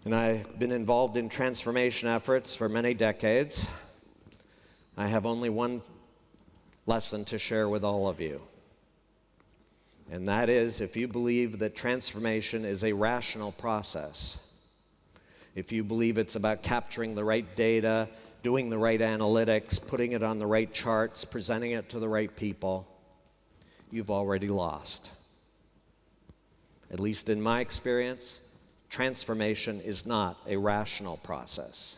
And I've been involved in transformation efforts for many decades. I have only one lesson to share with all of you. And that is, if you believe that transformation is a rational process, if you believe it's about capturing the right data, doing the right analytics, putting it on the right charts, presenting it to the right people, you've already lost. At least in my experience, transformation is not a rational process.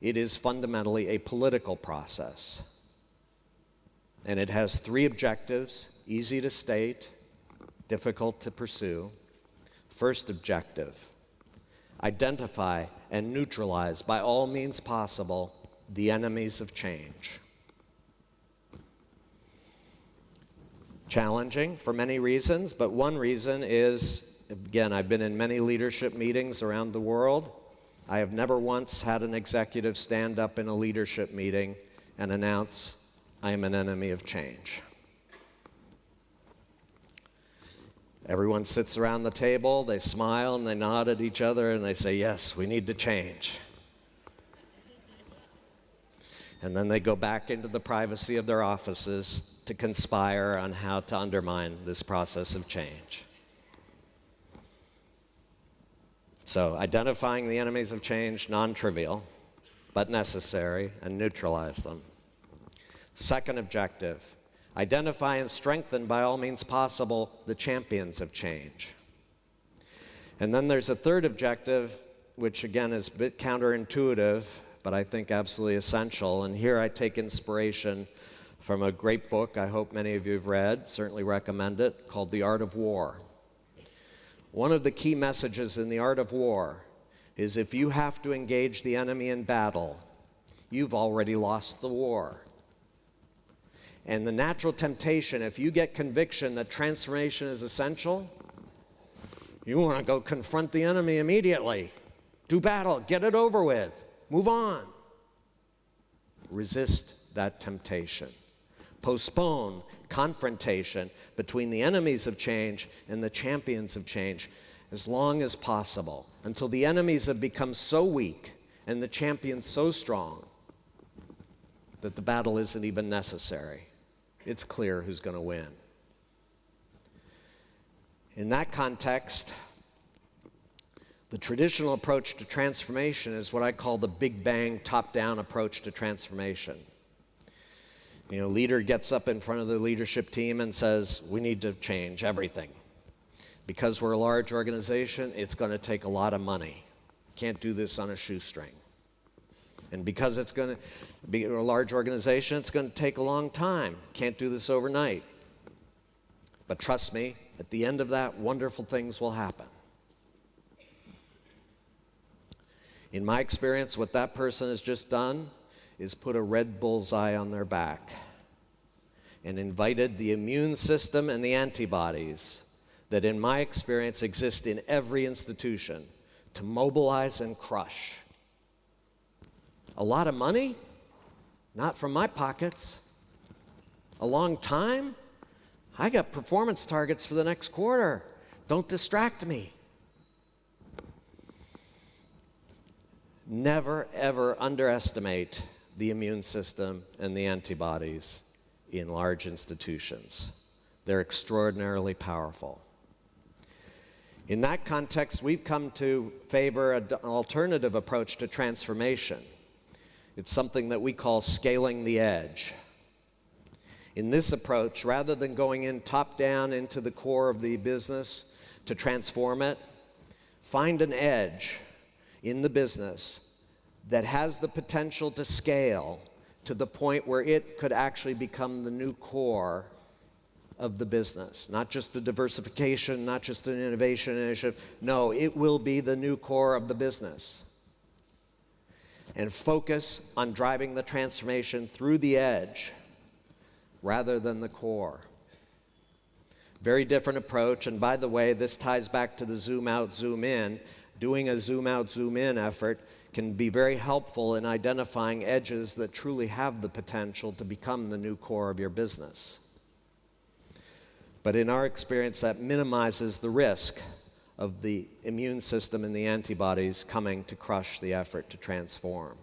It is fundamentally a political process. And it has three objectives, easy to state, difficult to pursue. First objective, identify and neutralize by all means possible the enemies of change. Challenging for many reasons, but one reason is, again, I've been in many leadership meetings around the world. I have never once had an executive stand up in a leadership meeting and announce, I am an enemy of change. Everyone sits around the table, they smile and they nod at each other and they say, yes, we need to change. And then they go back into the privacy of their offices to conspire on how to undermine this process of change. So identifying the enemies of change, non-trivial, but necessary, and neutralize them. Second objective, identify and strengthen by all means possible the champions of change. And then there's a third objective, which again is a bit counterintuitive, but I think absolutely essential. And here I take inspiration from a great book I hope many of you have read, certainly recommend it, called The Art of War. One of the key messages in The Art of War is if you have to engage the enemy in battle, you've already lost the war. And the natural temptation, if you get conviction that transformation is essential, you want to go confront the enemy immediately. Do battle, get it over with, move on. Resist that temptation. Postpone confrontation between the enemies of change and the champions of change as long as possible, until the enemies have become so weak and the champions so strong that the battle isn't even necessary. It's clear who's going to win. In that context, the traditional approach to transformation is what I call the Big Bang top-down approach to transformation. You know, leader gets up in front of the leadership team and says, we need to change everything. Because we're a large organization, it's going to take a lot of money. Can't do this on a shoestring. And because it's going to be a large organization, it's going to take a long time. Can't do this overnight. But trust me, at the end of that, wonderful things will happen. In my experience, what that person has just done is put a red bullseye on their back and invited the immune system and the antibodies that, in my experience, exist in every institution to mobilize and crush. A lot of money? Not from my pockets. A long time? I got performance targets for the next quarter. Don't distract me. Never, ever underestimate the immune system and the antibodies in large institutions. They're extraordinarily powerful. In that context, we've come to favor an alternative approach to transformation. It's something that we call scaling the edge. In this approach, rather than going in top-down into the core of the business to transform it, find an edge in the business that has the potential to scale to the point where it could actually become the new core of the business. Not just the diversification, not just an innovation initiative. No, it will be the new core of the business. And focus on driving the transformation through the edge rather than the core. Very different approach, and by the way, this ties back to the zoom out, zoom in. Doing a zoom out, zoom in effort can be very helpful in identifying edges that truly have the potential to become the new core of your business. But in our experience, that minimizes the risk of the immune system and the antibodies coming to crush the effort to transform.